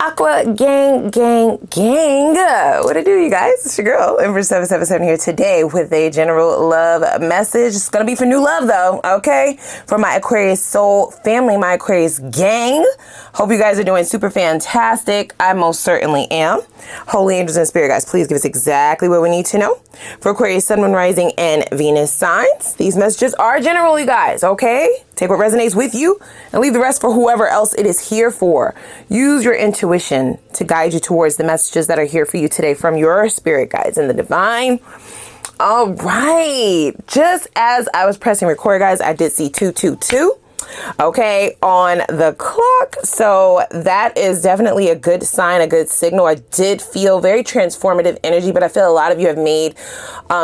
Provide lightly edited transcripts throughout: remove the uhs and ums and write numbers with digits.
Aqua gang. What it do, you guys? It's your girl, Empress 777 here today with a general love message. It's going to be for new love, though, okay? For my Aquarius soul family, my Aquarius gang. Hope you guys are doing super fantastic. I most certainly am. Holy angels and spirit guys, please give us exactly what we need to know. For Aquarius, Sun, Moon, Rising, and Venus signs, these messages are general, you guys, okay? Take what resonates with you and leave the rest for whoever else it is here for. Use your intuition to guide you towards the messages that are here for you today from your spirit guides and the divine. All right. Just as I was pressing record, guys, I did see 222. Okay, on the clock. So that is definitely a good sign, a good signal. I did feel very transformative energy, but I feel a lot of you have made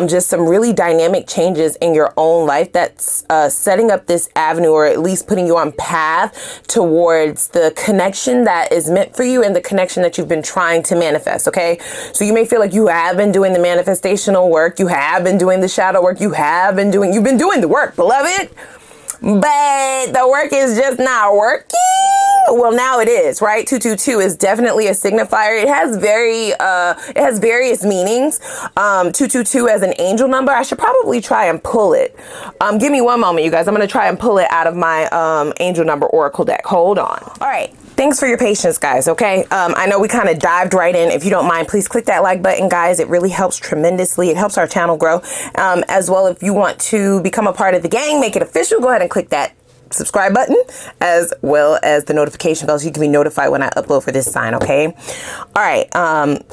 just some really dynamic changes in your own life that's setting up this avenue, or at least putting you on path towards the connection that is meant for you and the connection that you've been trying to manifest. Okay, so you may feel like you have been doing the manifestational work, you have been doing the shadow work, you've been doing the work, beloved. But the work is just not working. Well, now it is, right? 222 is definitely a signifier. It has various meanings. 222 as an angel number. I should probably try and pull it. Give me one moment, you guys. I'm going to try and pull it out of my angel number oracle deck. Hold on. All right. Thanks for your patience, guys, okay? I know we kind of dived right in. If you don't mind, please click that like button, guys. It really helps tremendously. It helps our channel grow. As well, if you want to become a part of the gang, make it official, go ahead and click that subscribe button, as well as the notification bell so you can be notified when I upload for this sign, okay? All right.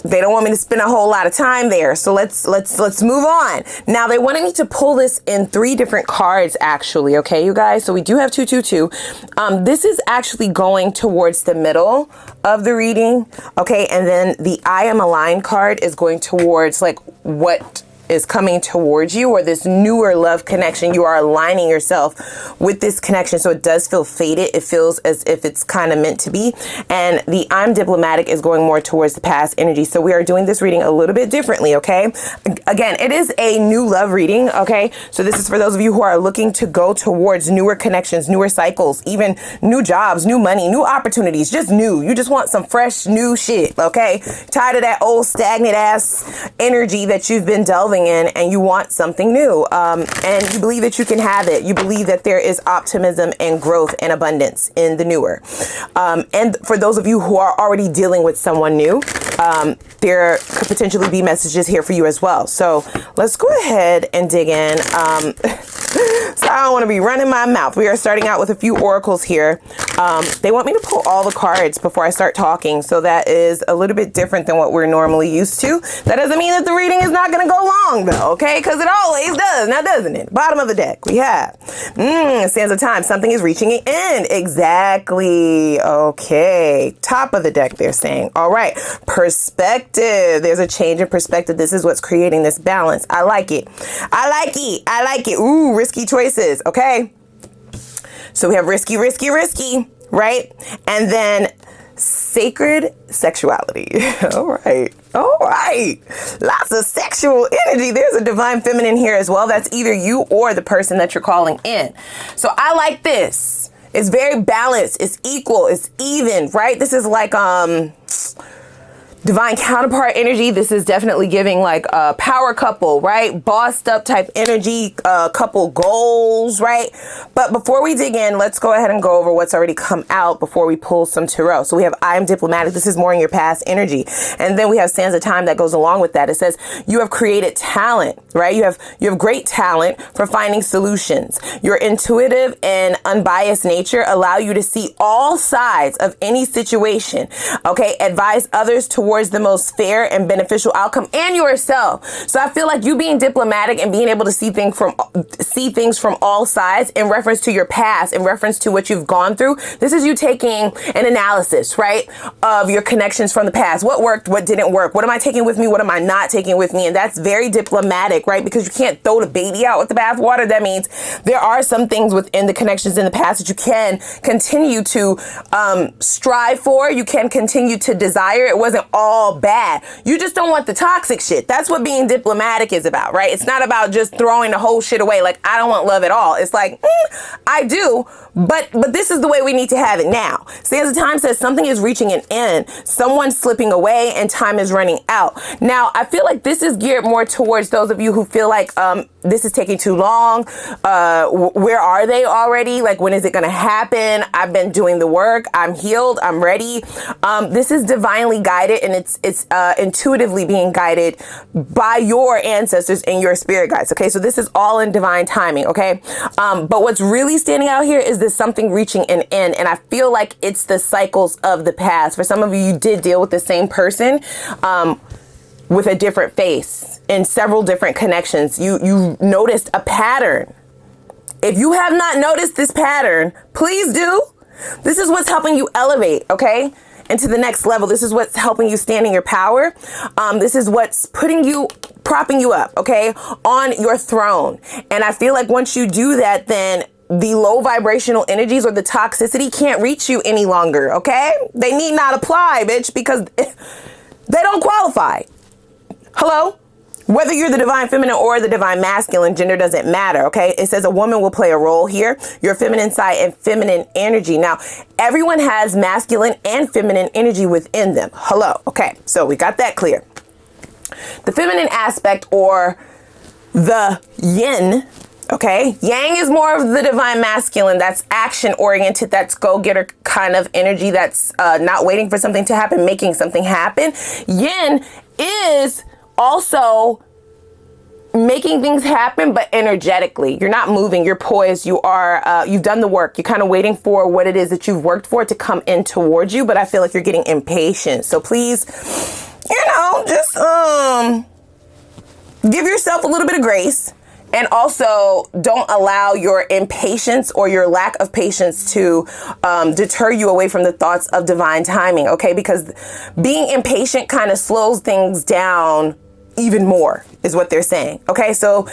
They don't want me to spend a whole lot of time there, so let's move on. Now, they wanted me to pull this in 3 different cards, actually, okay, you guys? So we do have 222. This is actually going towards the middle of the reading, okay? And then the I am aligned card is going towards, like, what is coming towards you, or this newer love connection. You are aligning yourself with this connection, so it does feel fated. It feels as if it's kind of meant to be. And the I'm diplomatic is going more towards the past energy. So we are doing this reading a little bit differently, okay? Again, it is a new love reading, okay? So this is for those of you who are looking to go towards newer connections, newer cycles, even new jobs, new money, new opportunities, just new. You just want some fresh new shit, okay? Tired of that old stagnant ass energy that you've been delving in, and you want something new, and you believe that you can have it. You believe that there is optimism and growth and abundance in the newer. And for those of you who are already dealing with someone new, there could potentially be messages here for you as well. So let's go ahead and dig in. So I don't want to be running my mouth. We are starting out with a few oracles here. They want me to pull all the cards before I start talking, so that is a little bit different than what we're normally used to. That doesn't mean that the reading is not going to go long, though, okay? Because it always does, now doesn't it? Bottom of the deck, we have sands of time. Something is reaching an end. Exactly. Okay. Top of the deck, they're saying. All right. Perspective. There's a change in perspective. This is what's creating this balance. I like it. I like it. I like it. Ooh, risky choices. Okay. So we have risky, right? And then sacred sexuality. All right. Lots of sexual energy. There's a divine feminine here as well. That's either you or the person that you're calling in. So I like this. It's very balanced. It's equal. It's even, right? This is like, divine counterpart energy. This is definitely giving like a power couple, right? Bossed up type energy, couple goals, right? But before we dig in, let's go ahead and go over what's already come out before we pull some tarot. So we have I am diplomatic. This is more in your past energy. And then we have sands of time that goes along with that. It says you have created talent, right? You have great talent for finding solutions. Your intuitive and unbiased nature allow you to see all sides of any situation. Okay. Advise others towards the most fair and beneficial outcome, and yourself. So I feel like you being diplomatic and being able to see things from all sides in reference to your past, in reference to what you've gone through. This is you taking an analysis, right, of your connections from the past. What worked, what didn't work? What am I taking with me? What am I not taking with me? And that's very diplomatic, right? Because you can't throw the baby out with the bathwater. That means there are some things within the connections in the past that you can continue to strive for. You can continue to desire. It wasn't all all bad. You just don't want the toxic shit. That's what being diplomatic is about, right? It's not about just throwing the whole shit away. Like, I don't want love at all. It's like, I do, but this is the way we need to have it now. Sands of Time says something is reaching an end. Someone's slipping away and time is running out. Now, I feel like this is geared more towards those of you who feel like this is taking too long. Where are they already? Like, when is it going to happen? I've been doing the work. I'm healed. I'm ready. This is divinely guided, and it's intuitively being guided by your ancestors and your spirit guides. Okay, so this is all in divine timing. Okay, but what's really standing out here is this something reaching an end, and I feel like it's the cycles of the past. For some of you, you did deal with the same person with a different face in several different connections. You noticed a pattern. If you have not noticed this pattern, please do. This is what's helping you elevate, okay, into the next level. This is what's helping you stand in your power. This is what's propping you up, okay, on your throne. And I feel like once you do that, then the low vibrational energies or the toxicity can't reach you any longer, okay? They need not apply, bitch, because they don't qualify. Hello? Whether you're the divine feminine or the divine masculine, gender doesn't matter, okay? It says a woman will play a role here. Your feminine side and feminine energy. Now, everyone has masculine and feminine energy within them. Hello, okay? So we got that clear. The feminine aspect, or the yin, okay? Yang is more of the divine masculine. That's action oriented. That's go-getter kind of energy. That's not waiting for something to happen, making something happen. Yin is also making things happen, but energetically. You're not moving, you're poised, you are, you've done the work. You're kind of waiting for what it is that you've worked for to come in towards you, but I feel like you're getting impatient. So please, just give yourself a little bit of grace, and also don't allow your impatience or your lack of patience to deter you away from the thoughts of divine timing, okay? Because being impatient kind of slows things down even more, is what they're saying. Okay, so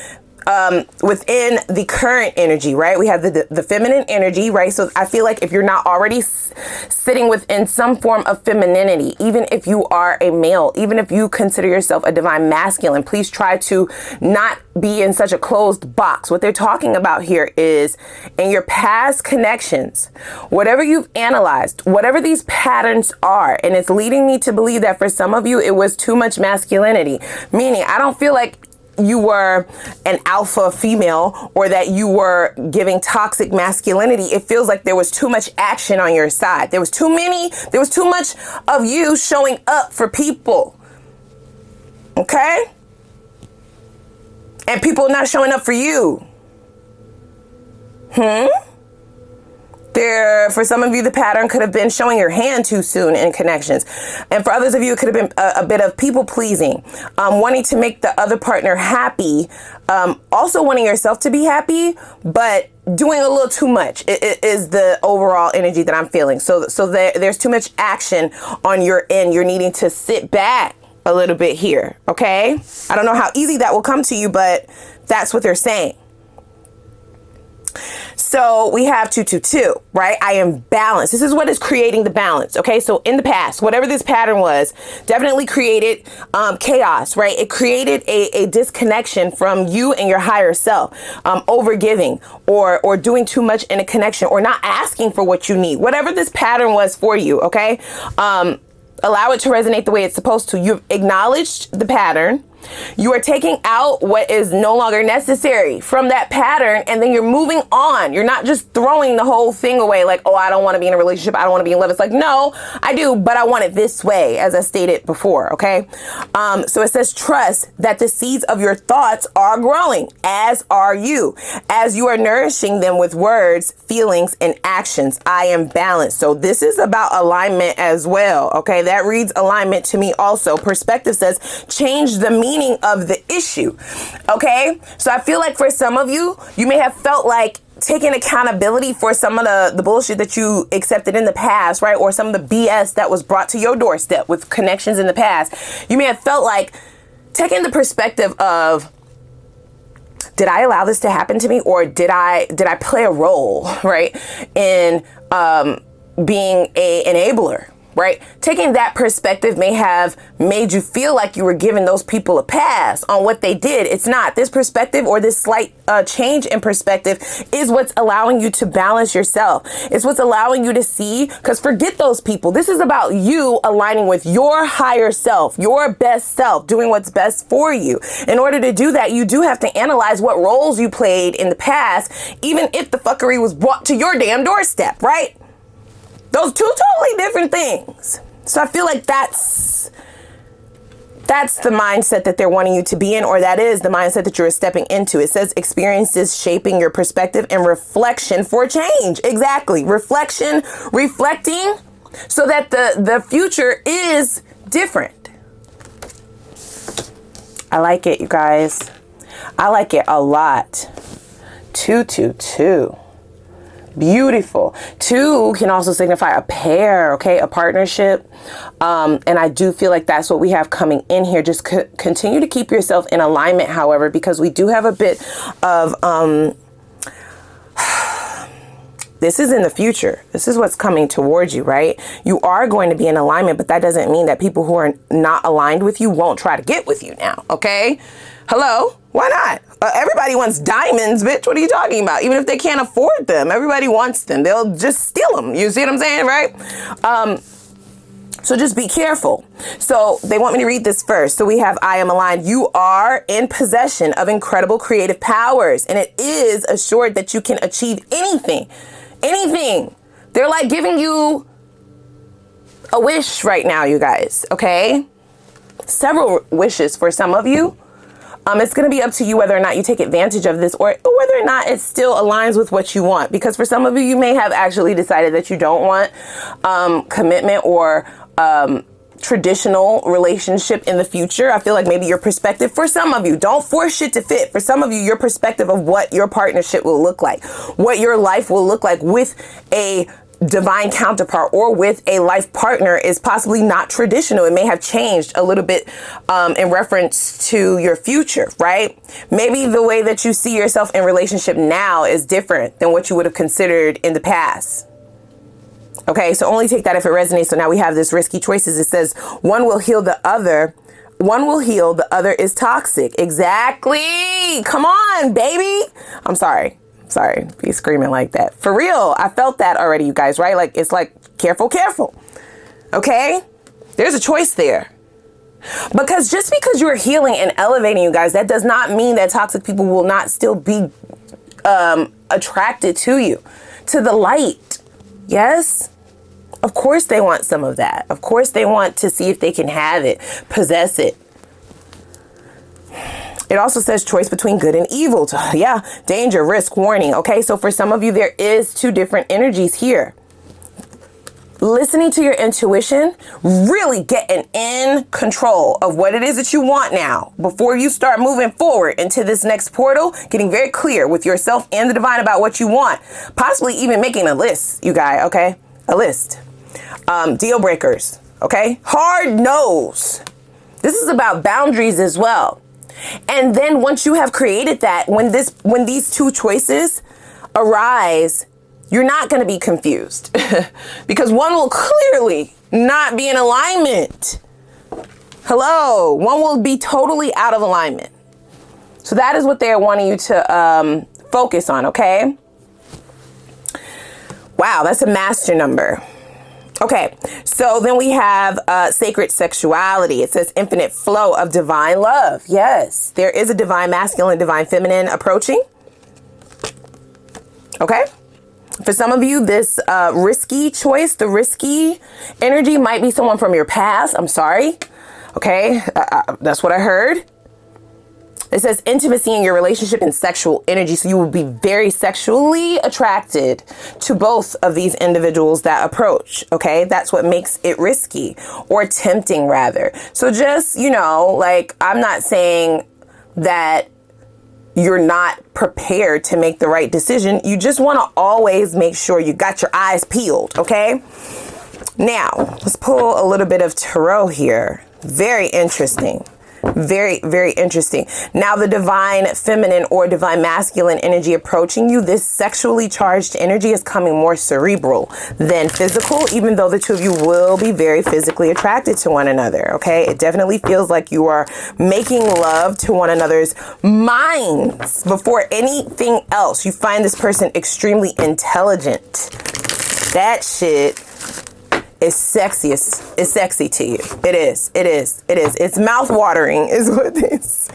within the current energy, right, we have the feminine energy, right? So I feel like if you're not already sitting within some form of femininity, even if you are a male, even if you consider yourself a divine masculine, please try to not be in such a closed box. What they're talking about here is in your past connections, whatever you've analyzed, whatever these patterns are, and it's leading me to believe that for some of you, it was too much masculinity, meaning I don't feel like you were an alpha female or that you were giving toxic masculinity. It feels like there was too much action on your side. There was too much of you showing up for people. Okay? And people not showing up for you. For some of you, the pattern could have been showing your hand too soon in connections. And for others of you, it could have been a bit of people pleasing, wanting to make the other partner happy, also wanting yourself to be happy, but doing a little too much. It is the overall energy that I'm feeling. So there's too much action on your end. You're needing to sit back a little bit here. Okay. I don't know how easy that will come to you, but that's what they're saying. So we have 222, right? I am balanced. This is what is creating the balance. Okay. So in the past, whatever this pattern was, definitely created chaos, right? It created a disconnection from you and your higher self, over giving or doing too much in a connection or not asking for what you need, whatever this pattern was for you. Okay. Allow it to resonate the way it's supposed to. You've acknowledged the pattern. You are taking out what is no longer necessary from that pattern, and then you're moving on. You're not just throwing the whole thing away like, oh, I don't want to be in a relationship. I don't want to be in love. It's like, no, I do, but I want it this way, as I stated before, okay? So it says, trust that the seeds of your thoughts are growing, as are you. As you are nourishing them with words, feelings, and actions, I am balanced. So this is about alignment as well, okay? That reads alignment to me also. Perspective says, change the meaning of the issue. Okay. So I feel like for some of you, you may have felt like taking accountability for some of the bullshit that you accepted in the past, right? Or some of the BS that was brought to your doorstep with connections in the past. You may have felt like taking the perspective of, did I allow this to happen to me? Or did I play a role, right, in being an enabler? right? Taking that perspective may have made you feel like you were giving those people a pass on what they did. It's not. This perspective, or this slight change in perspective, is what's allowing you to balance yourself. It's what's allowing you to see, because forget those people. This is about you aligning with your higher self, your best self, doing what's best for you. In order to do that, you do have to analyze what roles you played in the past, even if the fuckery was brought to your damn doorstep, right? Those two totally different things. So I feel like that's the mindset that they're wanting you to be in, or that is the mindset that you're stepping into. It says experiences shaping your perspective and reflection for change. Exactly. Reflection, reflecting so that the future is different. I like it, you guys. I like it a lot. 222. Beautiful. 2 can also signify a pair, okay, a partnership. And I do feel like that's what we have coming in here. Just continue to keep yourself in alignment, however, because we do have a bit of, this is in the future. This is what's coming towards you, right? You are going to be in alignment, but that doesn't mean that people who are not aligned with you won't try to get with you now, okay? Hello? Why not? Everybody wants diamonds, bitch. What are you talking about? Even if they can't afford them, everybody wants them. They'll just steal them. You see what I'm saying, right? So just be careful. So they want me to read this first. So we have, I am aligned. You are in possession of incredible creative powers, and it is assured that you can achieve anything. Anything. They're like giving you a wish right now, you guys, okay? Several wishes for some of you. It's going to be up to you whether or not you take advantage of this, or whether or not it still aligns with what you want. Because for some of you, you may have actually decided that you don't want commitment or traditional relationship in the future. I feel like maybe your perspective, for some of you, don't force shit to fit. For some of you, your perspective of what your partnership will look like, what your life will look like with a divine counterpart or with a life partner is possibly not traditional. It may have changed a little bit in reference to your future, right? Maybe the way that you see yourself in relationship now is different than what you would have considered in the past. Okay, so only take that if it resonates. So now we have this risky choices. It says one will heal the other. One will heal, the other is toxic. Exactly. Come on, baby. I'm sorry, be screaming like that. For real, I felt that already, you guys, right? Like, it's like, careful. Okay? There's a choice there. Because just because you're healing and elevating, you guys, that does not mean that toxic people will not still be attracted to you, to the light. Yes? Of course they want some of that. Of course they want to see if they can have it, possess it. It also says choice between good and evil. Yeah, danger, risk, warning. Okay, so for some of you, there is 2 different energies here. Listening to your intuition, really getting in control of what it is that you want now. Before you start moving forward into this next portal, getting very clear with yourself and the divine about what you want. Possibly even making a list, you guys, okay? A list. Deal breakers, okay? Hard no's. This is about boundaries as well. And then once you have created that, when these 2 choices arise, you're not going to be confused because one will clearly not be in alignment. Hello, one will be totally out of alignment. So that is what they're wanting you to focus on, okay? Wow, that's a master number. Okay, so then we have sacred sexuality. It says infinite flow of divine love. Yes, there is a divine masculine, divine feminine approaching. Okay, for some of you, this risky choice, the risky energy might be someone from your past. I'm sorry. Okay, that's what I heard. It says intimacy in your relationship and sexual energy. So you will be very sexually attracted to both of these individuals that approach. Okay. That's what makes it risky or tempting rather. So just, you know, like, I'm not saying that you're not prepared to make the right decision. You just want to always make sure you got your eyes peeled. Okay. Now let's pull a little bit of tarot here. Very interesting. Very, very interesting. Now, the divine feminine or divine masculine energy approaching you, this sexually charged energy is coming more cerebral than physical, even though the two of you will be very physically attracted to one another. Okay. It definitely feels like you are making love to one another's minds before anything else. You find this person extremely intelligent. That shit is sexy. It's sexy to you. It is. It is. It is. It's mouth-watering is what they say.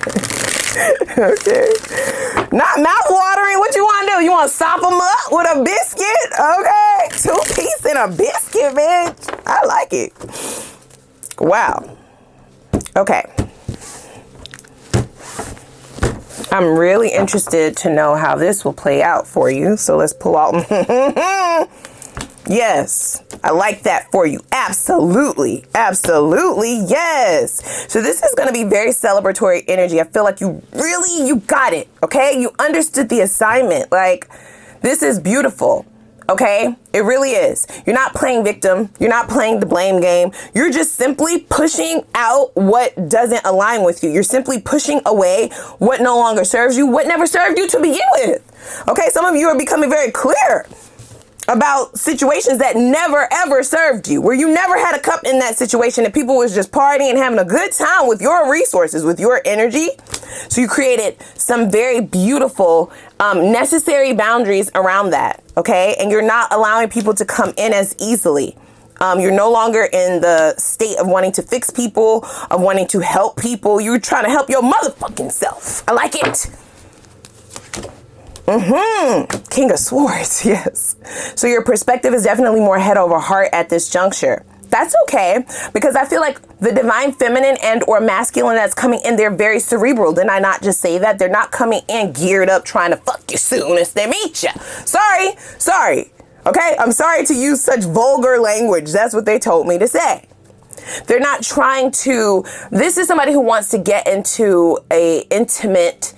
Okay. Not mouth-watering. What you want to do? You want to sop them up with a biscuit? Okay. 2-piece and a biscuit, bitch. I like it. Wow. Okay. I'm really interested to know how this will play out for you. So let's pull out. Yes, I like that for you. Absolutely. Absolutely. Yes. So this is going to be very celebratory energy. I feel like you got it. Okay. You understood the assignment. Like, this is beautiful. Okay. It really is. You're not playing victim. You're not playing the blame game. You're just simply pushing out what doesn't align with you. You're simply pushing away what no longer serves you, what never served you to begin with. Okay. Some of you are becoming very clear about situations that never ever served you, where you never had a cup in that situation and people was just partying and having a good time with your resources, with your energy. So you created some very beautiful, necessary boundaries around that. Okay. And you're not allowing people to come in as easily. You're no longer in the state of wanting to fix people, of wanting to help people. You're trying to help your motherfucking self. I like it. King of Swords, yes. So your perspective is definitely more head over heart at this juncture. That's okay, because I feel like the divine feminine and or masculine that's coming in, they're very cerebral. Did I not just say that? They're not coming in geared up trying to fuck you soon as they meet you. Sorry. Okay, I'm sorry to use such vulgar language. That's what they told me to say. They're not trying to, this is somebody who wants to get into a intimate,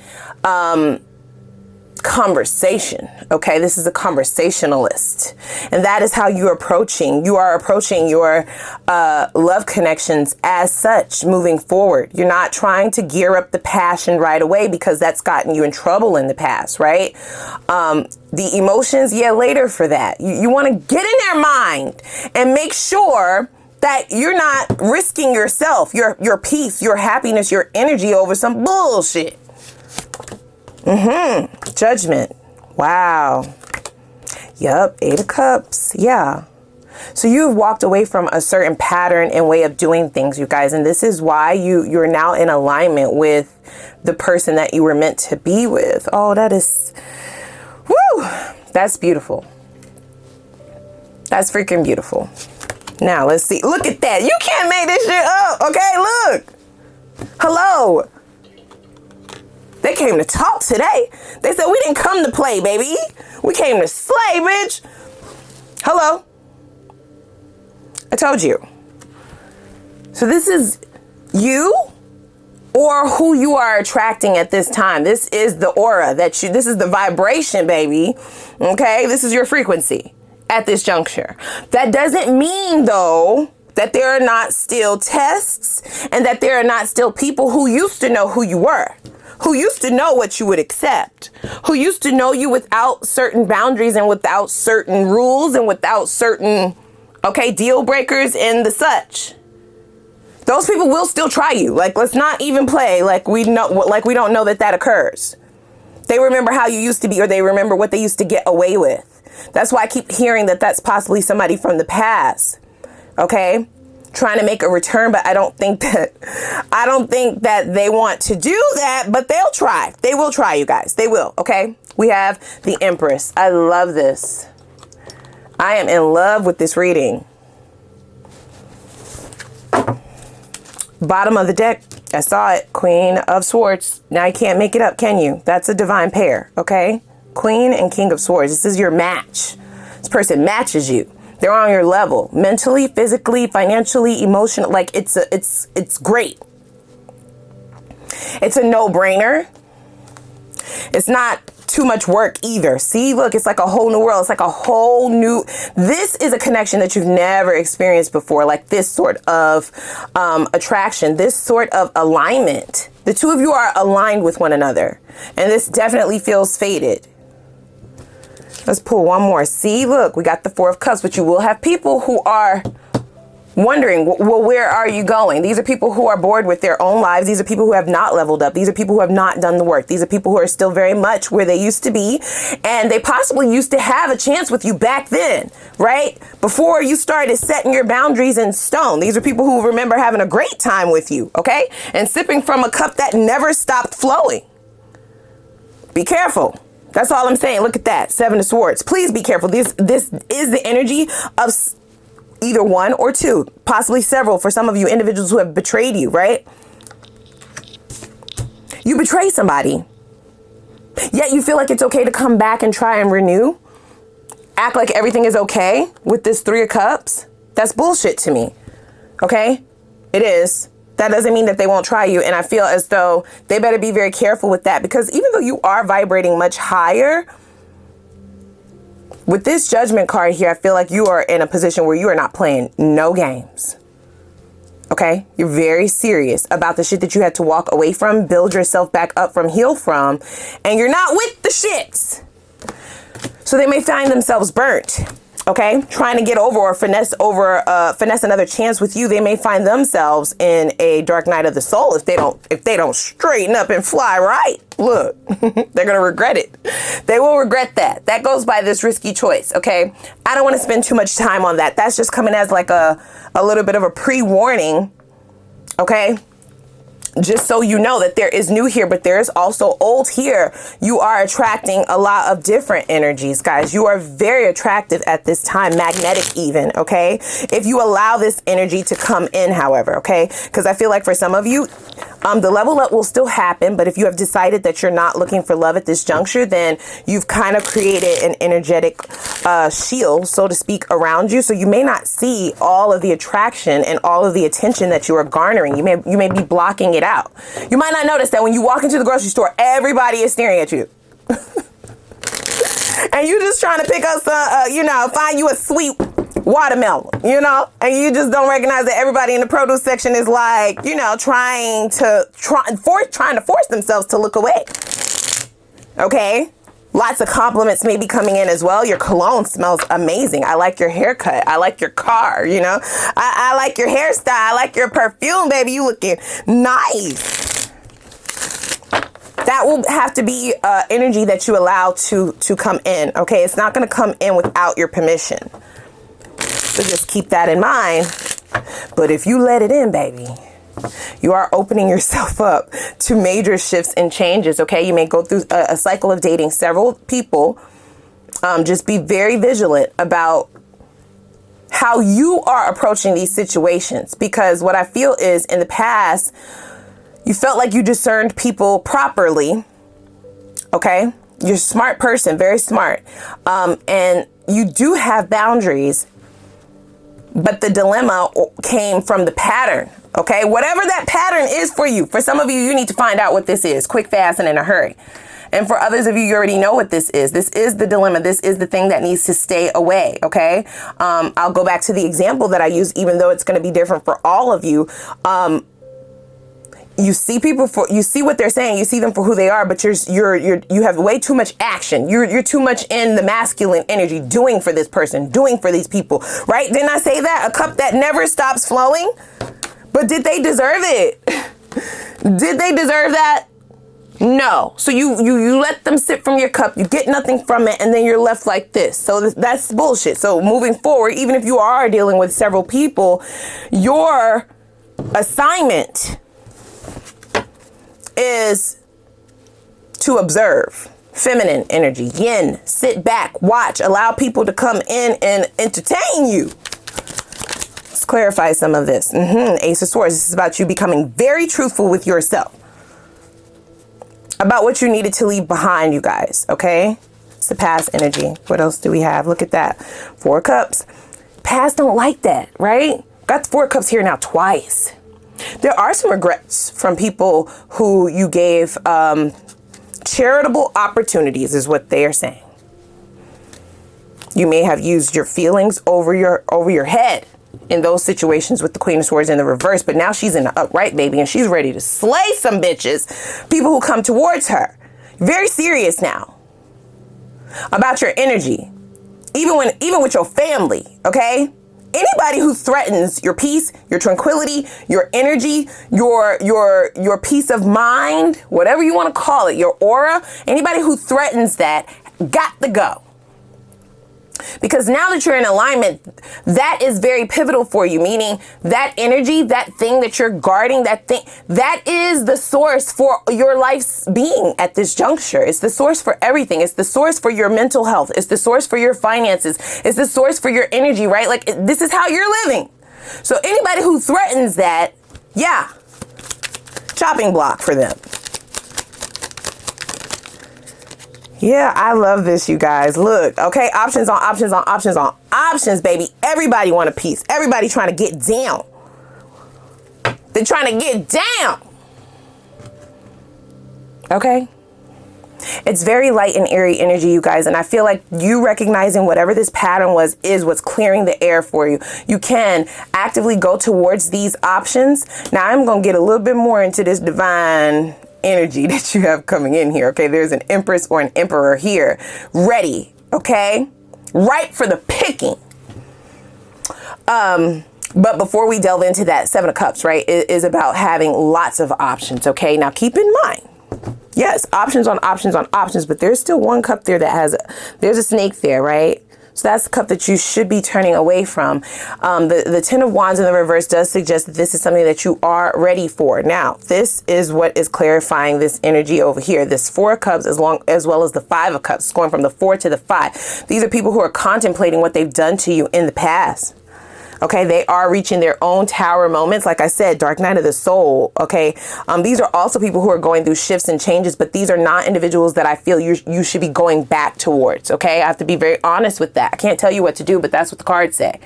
conversation. Okay. This is a conversationalist, and that is how you are approaching your love connections as such moving forward. You're not trying to gear up the passion right away, because that's gotten you in trouble in the past, right? The emotions, later for that. You want to get in their mind and make sure that you're not risking yourself, your peace, your happiness, your energy over some bullshit. Judgment. Wow. Yup. 8 of Cups. Yeah. So you've walked away from a certain pattern and way of doing things, you guys. And this is why you're now in alignment with the person that you were meant to be with. Oh, that is, woo, that's beautiful. That's freaking beautiful. Now let's see. Look at that. You can't make this shit up. Okay. Look. Hello. They came to talk today. They said, we didn't come to play, baby. We came to slay, bitch. Hello. I told you. So this is you or who you are attracting at this time. This is the aura this is the vibration, baby. Okay. This is your frequency at this juncture. That doesn't mean, though, that there are not still tests and that there are not still people who used to know who you were, who used to know what you would accept, who used to know you without certain boundaries and without certain rules and without certain, deal breakers and the such. Those people will still try you. Like, let's not even play like we don't know that occurs. They remember how you used to be, or they remember what they used to get away with. That's why I keep hearing that that's possibly somebody from the past. Okay. Trying to make a return, but I don't think that they want to do that, but they'll try. They will try, you guys. They will. Okay. We have the Empress. I love this. I am in love with this reading. Bottom of the deck. I saw it. Queen of Swords. Now you can't make it up, can you? That's a divine pair. Okay. Queen and King of Swords. This is your match. This person matches you. They're on your level, mentally, physically, financially, emotionally. Like, it's great. It's a no-brainer. It's not too much work either. See, look, it's like a whole new world. It's like a whole new, this is a connection that you've never experienced before, like this sort of attraction, this sort of alignment. The two of you are aligned with one another, and this definitely feels fated. Let's pull one more. See, look, we got the Four of Cups, but you will have people who are wondering, well, where are you going? These are people who are bored with their own lives. These are people who have not leveled up. These are people who have not done the work. These are people who are still very much where they used to be. And they possibly used to have a chance with you back then, right? Before you started setting your boundaries in stone. These are people who remember having a great time with you, okay? And sipping from a cup that never stopped flowing. Be careful. That's all I'm saying. Look at that. Seven of Swords. Please be careful. This is the energy of either one or two, possibly several for some of you individuals who have betrayed you, right? You betray somebody, yet you feel like it's okay to come back and try and renew. Act like everything is okay with this Three of Cups. That's bullshit to me. Okay? It is. That doesn't mean that they won't try you. And I feel as though they better be very careful with that, because even though you are vibrating much higher, with this Judgment card here, I feel like you are in a position where you are not playing no games. Okay? You're very serious about the shit that you had to walk away from, build yourself back up from, heal from, and you're not with the shits. So they may find themselves burnt. Okay, trying to get over or finesse another chance with you. They may find themselves in a dark night of the soul if they don't straighten up and fly right. Look, they're gonna regret it. They will regret that. That goes by this risky choice. Okay, I don't want to spend too much time on that. That's just coming as like a little bit of a pre-warning. Okay. Just so you know that there is new here, but there is also old here. You are attracting a lot of different energies, guys. You are very attractive at this time, magnetic even, okay? If you allow this energy to come in, however, okay? Because I feel like for some of you, the level up will still happen, but if you have decided that you're not looking for love at this juncture, then you've kind of created an energetic shield, so to speak, around you. So you may not see all of the attraction and all of the attention that you are garnering. You may be blocking it out. You might not notice that when you walk into the grocery store, everybody is staring at you. And you just trying to pick up some, find you a sweet watermelon, and you just don't recognize that everybody in the produce section is like, trying to force themselves to look away. Okay. Lots of compliments may be coming in as well. Your cologne smells amazing. I like your haircut. I like your car, I like your hairstyle. I like your perfume, baby. You looking nice. That will have to be energy that you allow to come in. Okay. It's not going to come in without your permission. So just keep that in mind. But if you let it in, baby, you are opening yourself up to major shifts and changes. Okay. You may go through a cycle of dating several people. Just be very vigilant about how you are approaching these situations, because what I feel is in the past, you felt like you discerned people properly. Okay. You're a smart person, very smart. And you do have boundaries. But the dilemma came from the pattern, okay? Whatever that pattern is for you. For some of you, you need to find out what this is, quick, fast, and in a hurry. And for others of you, you already know what this is. This is the dilemma. This is the thing that needs to stay away, okay? I'll go back to the example that I use, even though it's going to be different for all of you. You see people you see what they're saying, you see them for who they are, but you have way too much action. You're too much in the masculine energy, doing for this person, doing for these people, right? Didn't I say that? A cup that never stops flowing? But did they deserve it? Did they deserve that? No. So you let them sip from your cup, you get nothing from it, and then you're left like this. So that's bullshit. So moving forward, even if you are dealing with several people, your assignment is to observe. Feminine energy, yin, sit back, watch, allow people to come in and entertain you. Let's clarify some of this. Ace of Swords. This is about you becoming very truthful with yourself about what you needed to leave behind, you guys. Okay. It's the past energy. What else do we have? Look at that. Four of Cups. Past don't like that, right? Got the Four of Cups here now twice. There are some regrets from people who you gave Charitable opportunities is what they are saying. You may have used your feelings over your head in those situations with the Queen of Swords in the reverse, but now she's in the upright, baby, and she's ready to slay some bitches. People who come towards her. Very serious now about your energy. Even with your family, okay? Anybody who threatens your peace, your tranquility, your energy, your peace of mind, whatever you want to call it, your aura, anybody who threatens that, got to go. Because now that you're in alignment, that is very pivotal for you, meaning that energy, that thing that you're guarding, that is the source for your life's being at this juncture. It's the source for everything. It's the source for your mental health. It's the source for your finances. It's the source for your energy, right? Like, this is how you're living. So anybody who threatens that, yeah, chopping block for them. Yeah, I love this, you guys. Look, okay, options on options on options on options, baby. Everybody want a piece. Everybody trying to get down. They're trying to get down. Okay? It's very light and airy energy, you guys. And I feel like you recognizing whatever this pattern is what's clearing the air for you. You can actively go towards these options. Now, I'm going to get a little bit more into this divine energy that you have coming in here. Okay, there's an Empress or an Emperor here, ready. Okay, ripe for the picking. But before we delve into that, Seven of Cups, right, is about having lots of options. Okay, now keep in mind, yes, options on options on options, but there's still one cup there that has there's a snake there, right? So that's the cup that you should be turning away from. The Ten of Wands in the reverse does suggest that this is something that you are ready for. Now, this is what is clarifying this energy over here. This Four of Cups as well as the Five of Cups, going from the 4 to the 5. These are people who are contemplating what they've done to you in the past. Okay, they are reaching their own tower moments. Like I said, dark night of the soul. Okay, these are also people who are going through shifts and changes, but these are not individuals that I feel you should be going back towards. Okay, I have to be very honest with that. I can't tell you what to do, but that's what the cards say.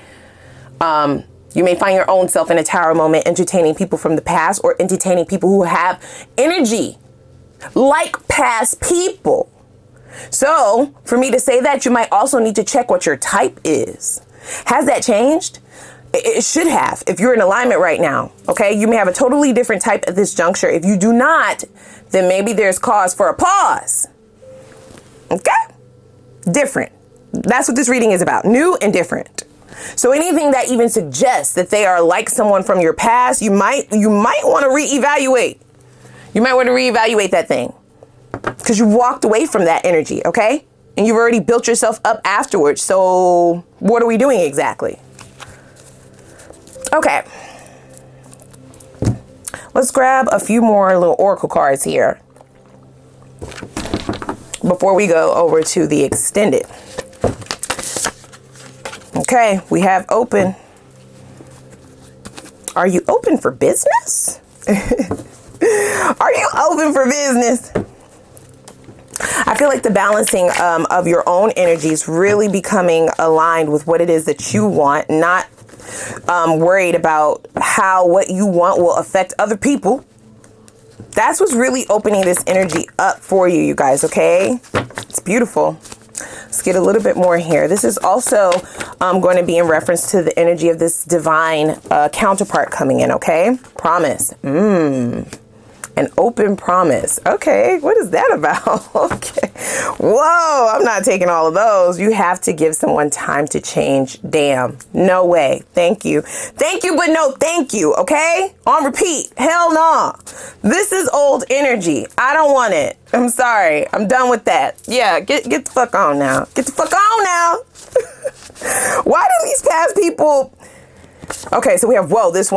You may find your own self in a tower moment, entertaining people from the past or entertaining people who have energy like past people. So for me to say that, you might also need to check what your type is. Has that changed? It should have. If you're in alignment right now, okay, you may have a totally different type at this juncture. If you do not, then maybe there's cause for a pause. Okay? Different. That's what this reading is about. New and different. So anything that even suggests that they are like someone from your past, you might want to reevaluate. You might want to reevaluate that thing because you walked away from that energy, okay? And you've already built yourself up afterwards. So what are we doing exactly? Okay. Let's grab a few more little oracle cards here before we go over to the extended. Okay, we have open. Are you open for business? Are you open for business? I feel like the balancing of your own energy is really becoming aligned with what it is that you want, not worried about how what you want will affect other people. That's what's really opening this energy up for you, you guys, okay? It's beautiful. Let's get a little bit more here. This is also going to be in reference to the energy of this divine counterpart coming in, okay? Promise. An open promise. Okay, what is that about? Okay. Whoa, I'm not taking all of those. You have to give someone time to change. Damn. No way. Thank you. Thank you, but no thank you. Okay? On repeat. Hell no. This is old energy. I don't want it. I'm sorry. I'm done with that. Yeah, get the fuck on now. Get the fuck on now. Why do these past people... Okay, so we have, whoa, this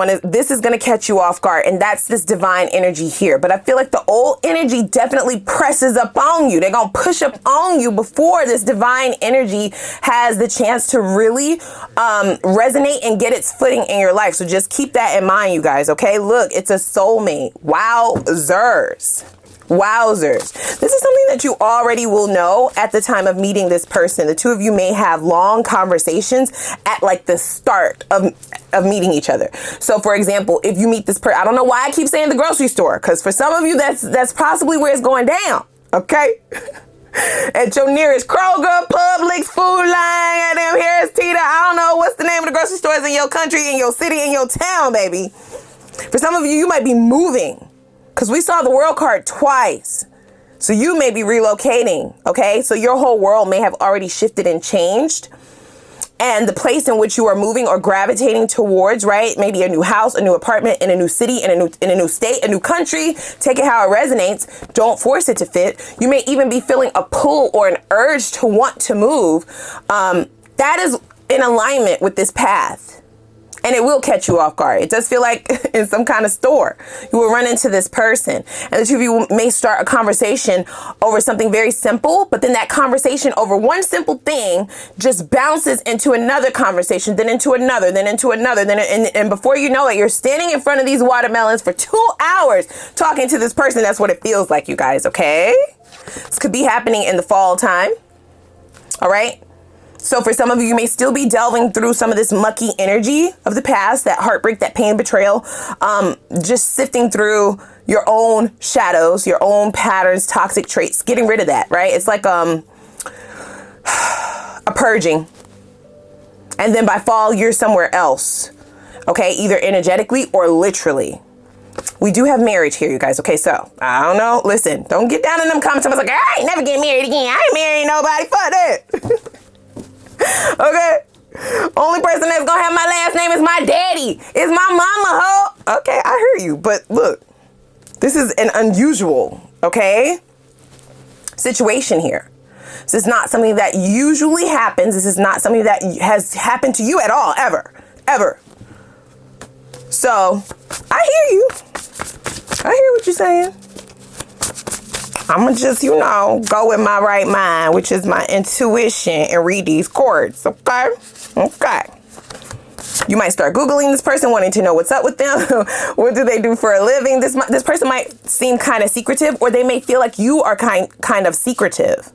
is going to catch you off guard. And that's this divine energy here. But I feel like the old energy definitely presses up on you. They're going to push up on you before this divine energy has the chance to really resonate and get its footing in your life. So just keep that in mind, you guys. Okay, look, it's a soulmate. Wowzers. Wowzers. This is something that you already will know at the time of meeting this person. The two of you may have long conversations at like the start of meeting each other. So for example, if you meet this person, I don't know why I keep saying the grocery store, because for some of you that's possibly where it's going down. Okay? At your nearest Kroger, Publix, Food Line, goddamn Harris Teeter, I don't know what's the name of the grocery stores in your country, in your city, in your town, baby. For some of you, you might be moving because we saw the world card twice. So you may be relocating, okay? So your whole world may have already shifted and changed. And the place in which you are moving or gravitating towards, right? Maybe a new house, a new apartment, in a new city, in a new state, a new country. Take it how it resonates. Don't force it to fit. You may even be feeling a pull or an urge to want to move. That is in alignment with this path. And it will catch you off guard. It does feel like in some kind of store, you will run into this person. And the two of you may start a conversation over something very simple, but then that conversation over one simple thing just bounces into another conversation, then into another, then into another. And before you know it, you're standing in front of these watermelons for 2 hours talking to this person. That's what it feels like, you guys, okay? This could be happening in the fall time, all right? So for some of you, you may still be delving through some of this mucky energy of the past, that heartbreak, that pain, betrayal, just sifting through your own shadows, your own patterns, toxic traits, getting rid of that, right? It's like a purging. And then by fall, you're somewhere else, okay? Either energetically or literally. We do have marriage here, you guys. Okay, so I don't know. Listen, don't get down in them comments. I was like, I ain't never getting married again. I ain't marrying nobody. Fuck that. Okay, only person that's gonna have my last name is my daddy. It's my mama, ho. Okay, I heard you, but look, this is an unusual, okay, situation here. This is not something that usually happens. This is not something that has happened to you at all, ever. So I hear you. I hear what you're saying. I'm going to just, go with my right mind, which is my intuition, and read these chords, okay? Okay. You might start Googling this person, wanting to know what's up with them. What do they do for a living? This person might seem kind of secretive, or they may feel like you are kind of secretive.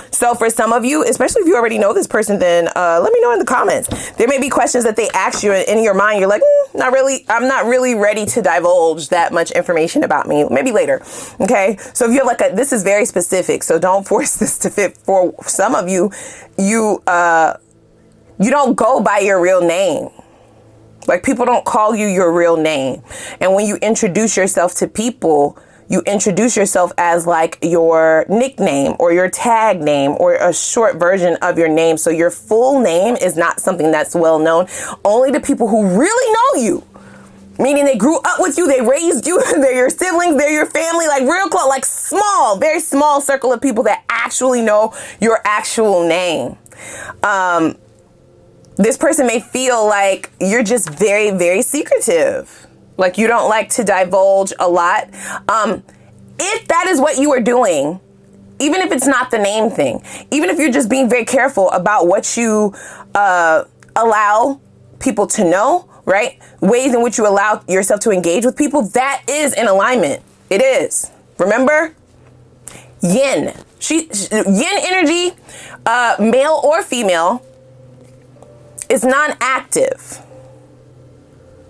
So for some of you, especially if you already know this person, then let me know in the comments. There may be questions that they ask you in your mind. You're like, not really. I'm not really ready to divulge that much information about me. Maybe later. Okay. So if you have this is very specific. So don't force this to fit. For some of you, you don't go by your real name. Like, people don't call you your real name. And when you introduce yourself to people, you introduce yourself as like your nickname or your tag name or a short version of your name. So your full name is not something that's well known. Only to people who really know you. Meaning they grew up with you, they raised you, they're your siblings, they're your family, like real close, like small, very small circle of people that actually know your actual name. This person may feel like you're just very, very secretive. Like you don't like to divulge a lot. If that is what you are doing, even if it's not the name thing, even if you're just being very careful about what you allow people to know, right? Ways in which you allow yourself to engage with people, that is in alignment. It is. Remember? Yin. Yin energy, male or female, is non-active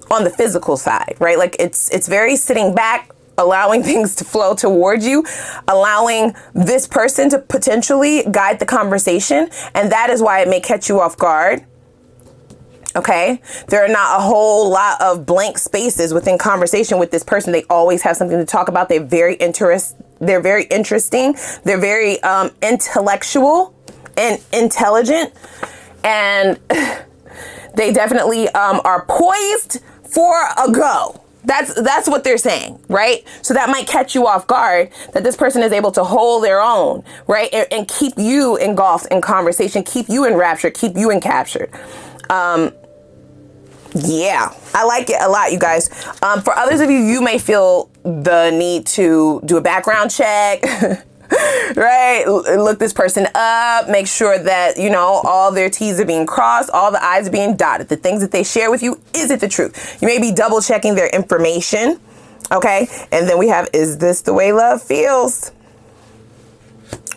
on the physical side, right? Like it's very sitting back, allowing things to flow towards you, allowing this person to potentially guide the conversation. And that is why it may catch you off guard. Okay. There are not a whole lot of blank spaces within conversation with this person. They always have something to talk about. They're very interesting. They're very intellectual and intelligent. And they definitely are poised for a go. That's what they're saying, right? So that might catch you off guard, that this person is able to hold their own, right? And keep you engulfed in conversation, keep you enraptured, keep you encaptured. Yeah, I like it a lot, you guys. For others of you, you may feel the need to do a background check, right? Look this person up, make sure that, all their T's are being crossed, all the I's are being dotted. The things that they share with you, is it the truth? You may be double checking their information, okay? And then we have, is this the way love feels?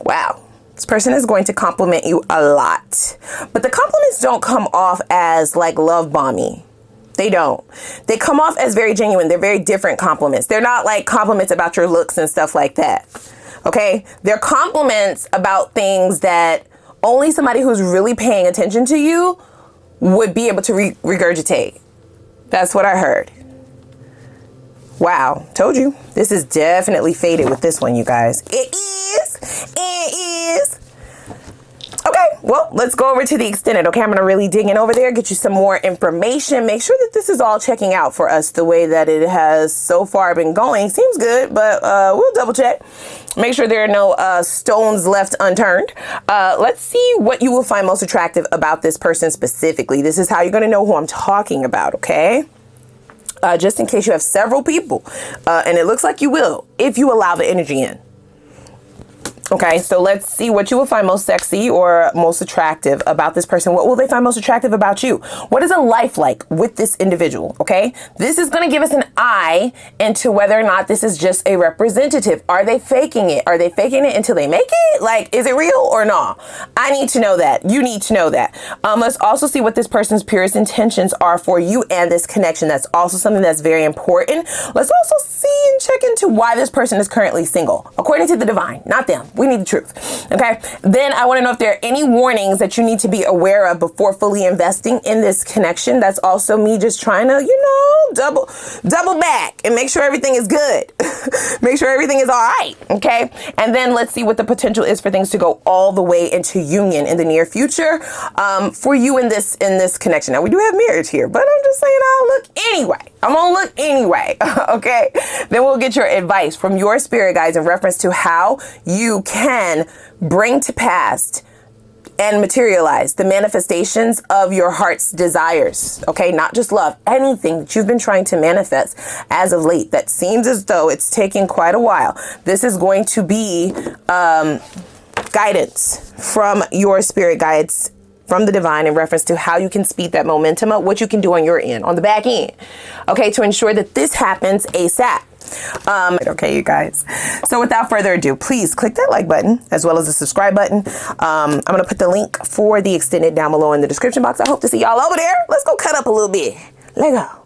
Wow. This person is going to compliment you a lot, but the compliments don't come off as like love bomby. They don't. They come off as very genuine. They're very different compliments. They're not like compliments about your looks and stuff like that. Okay? They're compliments about things that only somebody who's really paying attention to you would be able to regurgitate. That's what I heard. Wow. Told you. This is definitely faded with this one, you guys. It is. It is. Okay, well, let's go over to the extended. Okay, I'm going to really dig in over there, get you some more information. Make sure that this is all checking out for us the way that it has so far been going. Seems good, but we'll double check. Make sure there are no stones left unturned. Let's see what you will find most attractive about this person specifically. This is how you're going to know who I'm talking about, okay? Just in case you have several people, and it looks like you will if you allow the energy in. Okay, so let's see what you will find most sexy or most attractive about this person. What will they find most attractive about you? What is a life like with this individual? Okay, this is going to give us an eye into whether or not this is just a representative. Are they faking it? Are they faking it until they make it? Like, is it real or not? I need to know that. You need to know that. Let's also see what this person's purest intentions are for you and this connection. That's also something that's very important. Let's also see and check into why this person is currently single, according to the divine, not them. We need the truth. Okay. Then I want to know if there are any warnings that you need to be aware of before fully investing in this connection. That's also me just trying to, double back and make sure everything is good. Make sure everything is all right. Okay. And then let's see what the potential is for things to go all the way into union in the near future, for you in this connection. Now we do have marriage here, but I'm just saying I'll look anyway. I'm gonna look anyway. Okay. Then we'll get your advice from your spirit guides in reference to how you can bring to pass and materialize the manifestations of your heart's desires. Okay, not just love, anything that you've been trying to manifest as of late that seems as though it's taking quite a while. This is going to be guidance from your spirit guides, from the divine, in reference to how you can speed that momentum up, what you can do on your end, on the back end, okay, to ensure that this happens ASAP. Okay, you guys. So without further ado, please click that like button as well as the subscribe button. I'm going to put the link for the extended down below in the description box. I hope to see y'all over there. Let's go cut up a little bit. Let go.